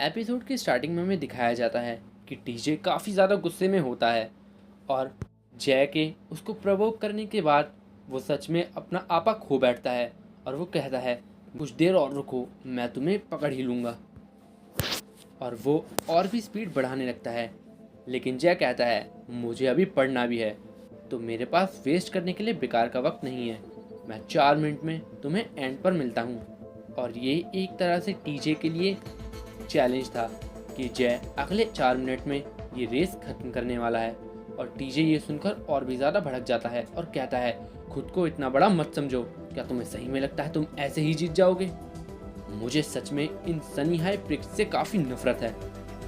Episode की starting में हमें दिखाया जाता है कि टीजे काफ़ी ज़्यादा गुस्से में होता है और जय के उसको प्रवोक करने के बाद वो सच में अपना आपा खो बैठता है और वो कहता है कुछ देर और रुको, मैं तुम्हें पकड़ ही लूँगा। और वो और भी स्पीड बढ़ाने लगता है, लेकिन जय कहता है मुझे अभी पढ़ना भी है, तो मेरे पास वेस्ट करने के लिए बेकार का वक्त नहीं है। मैं 4 मिनट में तुम्हें एंड पर मिलता हूँ। और ये एक तरह से टीजे के लिए चैलेंज था कि जय अगले 4 मिनट में ये रेस खत्म करने वाला है। और टीजे ये सुनकर और भी ज़्यादा भड़क जाता है और कहता है खुद को इतना बड़ा मत समझो, क्या तुम्हें सही में लगता है तुम ऐसे ही जीत जाओगे? मुझे सच में इन सनी हाई प्रिक्स से काफ़ी नफरत है।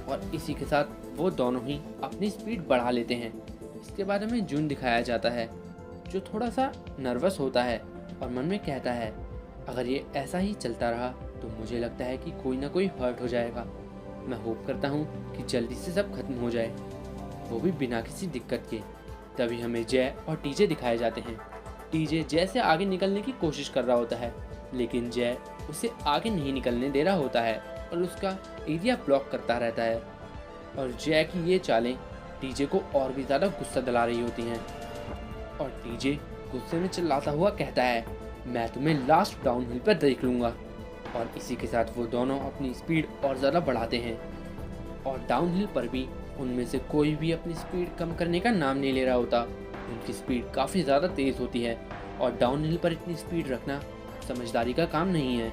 और इसी के साथ वो दोनों ही अपनी स्पीड बढ़ा लेते हैं। इसके बाद हमें जून दिखाया जाता है जो थोड़ा सा नर्वस होता है और मन में कहता है अगर ये ऐसा ही चलता रहा तो मुझे लगता है कि कोई ना कोई हर्ट हो जाएगा। मैं होप करता हूँ कि जल्दी से सब खत्म हो जाए, वो भी बिना किसी दिक्कत के। तभी हमें जय और टीजे दिखाए जाते हैं। टीजे जय से आगे निकलने की कोशिश कर रहा होता है, लेकिन जय उसे आगे नहीं निकलने दे रहा होता है और उसका एरिया ब्लॉक करता रहता है। और जय की ये चालें टीजे को और भी ज़्यादा गुस्सा दिला रही होती हैं। और टीजे गुस्से में चिल्लाता हुआ कहता है मैं तुम्हें लास्ट डाउन हिल पर देख लूँगा। और इसी के साथ वो दोनों अपनी स्पीड और ज़्यादा बढ़ाते हैं। और डाउन हिल पर भी उनमें से कोई भी अपनी स्पीड कम करने का नाम नहीं ले रहा होता। उनकी स्पीड काफ़ी ज़्यादा तेज़ होती है और डाउन हिल पर इतनी स्पीड रखना समझदारी का काम नहीं है।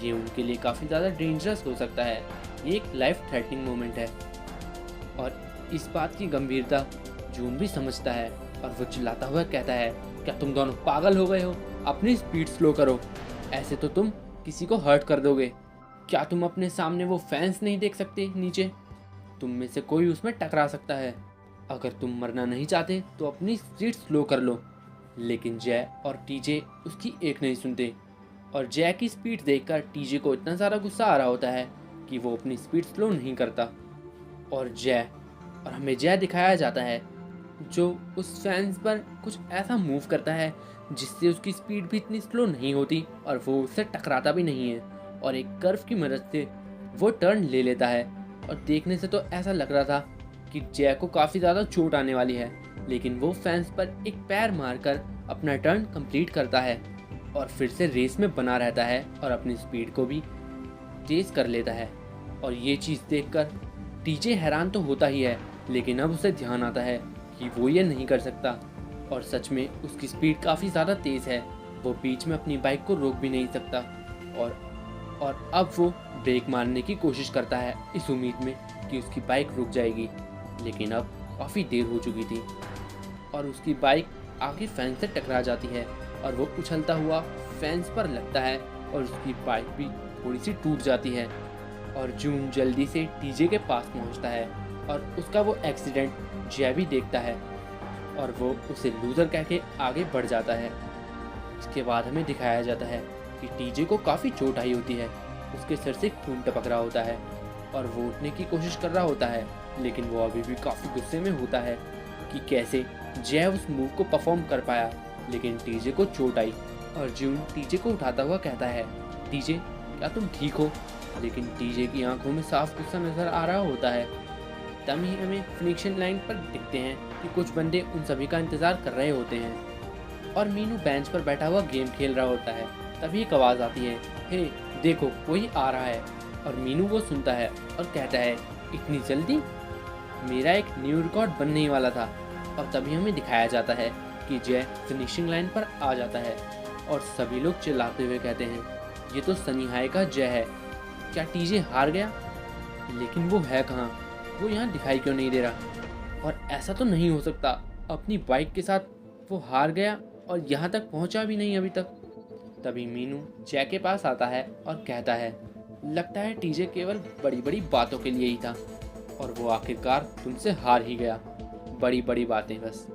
ये उनके लिए काफ़ी ज़्यादा डेंजरस हो सकता है। ये एक लाइफ थ्रेटनिंग मोमेंट है। और इस बात की गंभीरता जून भी समझता है और वो चिल्लाता हुआ कहता है क्या तुम दोनों पागल हो गए हो? अपनी स्पीड स्लो करो, ऐसे तो तुम किसी को हर्ट कर दोगे। क्या तुम अपने सामने वो फैंस नहीं देख सकते नीचे? तुम में से कोई उसमें टकरा सकता है। अगर तुम मरना नहीं चाहते तो अपनी स्पीड स्लो कर लो। लेकिन जय और टीजे उसकी एक नहीं सुनते और जय की स्पीड देखकर टीजे को इतना ज़्यादा गुस्सा आ रहा होता है कि वो अपनी स्पीड स्लो नहीं करता। और हमें जय दिखाया जाता है जो उस फैंस पर कुछ ऐसा मूव करता है जिससे उसकी स्पीड भी इतनी स्लो नहीं होती और वो उससे टकराता भी नहीं है। और एक कर्व की मदद से वो टर्न ले लेता है। और देखने से तो ऐसा लग रहा था कि जय को काफ़ी ज़्यादा चोट आने वाली है, लेकिन वो फैंस पर एक पैर मारकर अपना टर्न कंप्लीट करता है और फिर से रेस में बना रहता है और अपनी स्पीड को भी तेज़ कर लेता है। और ये चीज़ देखकर टीजे हैरान तो होता ही है, लेकिन अब उसे ध्यान आता है कि वो ये नहीं कर सकता। और सच में उसकी स्पीड काफ़ी ज़्यादा तेज़ है, वो बीच में अपनी बाइक को रोक भी नहीं सकता। और अब वो ब्रेक मारने की कोशिश करता है इस उम्मीद में कि उसकी बाइक रुक जाएगी, लेकिन अब काफ़ी देर हो चुकी थी और उसकी बाइक आगे फैंस से टकरा जाती है और वो उछलता हुआ फैंस पर लगता है और उसकी बाइक भी थोड़ी सी टूट जाती है। और जून जल्दी से टीजे के पास पहुंचता है और उसका वो एक्सीडेंट जय भी देखता है और वो उसे लूज़र कह के आगे बढ़ जाता है। इसके बाद हमें दिखाया जाता है कि टीजे को काफ़ी चोट आई होती है, उसके सिर से खून टपक रहा होता है और वो उठने की कोशिश कर रहा होता है, लेकिन वो अभी भी काफ़ी गुस्से में होता है कि कैसे जय उस मूव को परफॉर्म कर पाया, लेकिन टीजे को चोट आई। और जून टीजे को उठाता हुआ कहता है टीजे क्या तुम ठीक हो? लेकिन टीजे की आंखों में साफ गुस्सा नजर आ रहा होता है। तभी हमें फिनिशिंग लाइन पर दिखते हैं कि कुछ बंदे उन सभी का इंतज़ार कर रहे होते हैं और मीनू बेंच पर बैठा हुआ गेम खेल रहा होता है। तभी एक आवाज़ आती है हे देखो कोई आ रहा है। और मीनू वो सुनता है और कहता है इतनी जल्दी? मेरा एक न्यू रिकॉर्ड बनने ही वाला था। और तभी हमें दिखाया जाता है कि जय फिनिशिंग लाइन पर आ जाता है और सभी लोग चिल्लाते हुए कहते हैं ये तो सनी हाई का जय है, क्या टीजे हार गया? लेकिन वो है कहाँ? वो यहाँ दिखाई क्यों नहीं दे रहा? और ऐसा तो नहीं हो सकता, अपनी बाइक के साथ वो हार गया और यहाँ तक पहुँचा भी नहीं अभी तक। तभी मीनू जय के पास आता है और कहता है लगता है टीजे केवल बड़ी बड़ी बातों के लिए ही था और वो आखिरकार तुमसे हार ही गया। बड़ी बड़ी बातें बस।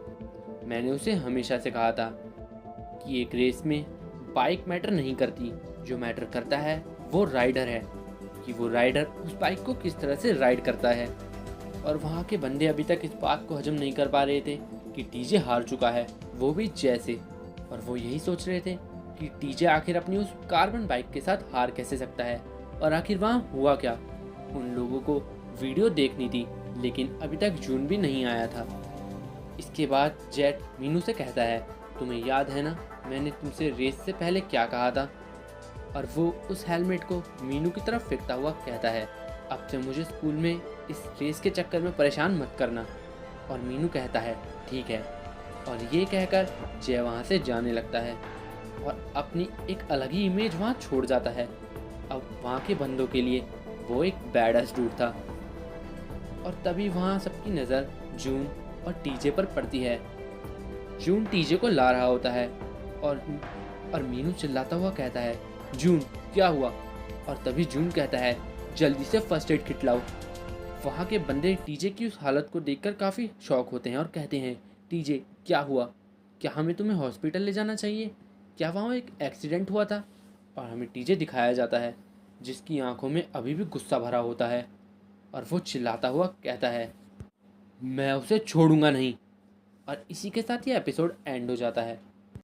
मैंने उसे हमेशा से कहा था कि एक रेस में बाइक मैटर नहीं करती, जो मैटर करता है वो राइडर है, कि वो राइडर उस बाइक को किस तरह से राइड करता है। और वहाँ के बंदे अभी तक इस बात को हजम नहीं कर पा रहे थे कि टीजे हार चुका है, वो भी जय से। और वो यही सोच रहे थे कि टीजे आखिर अपनी उस कार्बन बाइक के साथ हार कैसे सकता है और आखिर वहाँ हुआ क्या। उन लोगों को वीडियो देखनी थी, लेकिन अभी तक जून भी नहीं आया था। इसके बाद जेट मीनू से कहता है, तुम्हें याद है ना मैंने तुमसे रेस से पहले क्या कहा था? और वो उस हेलमेट को मीनू की तरफ फेंकता हुआ कहता है, अब से मुझे स्कूल में इस रेस के चक्कर में परेशान मत करना। और मीनू कहता है, ठीक है। और ये कहकर जय वहाँ से जाने लगता है और अपनी एक अलग ही इमेज वहाँ छोड़ जाता है। अब वहाँ के बंदों के लिए वो एक बैडअस डूड था। और तभी वहाँ सबकी नज़र जून और टीजे पर पड़ती है। जून टीजे को ला रहा होता है और मीनू चिल्लाता हुआ कहता है, जून क्या हुआ? और तभी जून कहता है, जल्दी से फर्स्ट एड किट लाओ। वहाँ के बंदे टीजे की उस हालत को देखकर काफ़ी शॉक होते हैं और कहते हैं, टीजे क्या हुआ? क्या हमें तुम्हें हॉस्पिटल ले जाना चाहिए? क्या वहाँ एक एक्सीडेंट हुआ था? और हमें टीजे दिखाया जाता है जिसकी आंखों में अभी भी गुस्सा भरा होता है और वो चिल्लाता हुआ कहता है, मैं उसे छोड़ूंगा नहीं। और इसी के साथ ये एपिसोड एंड हो जाता है।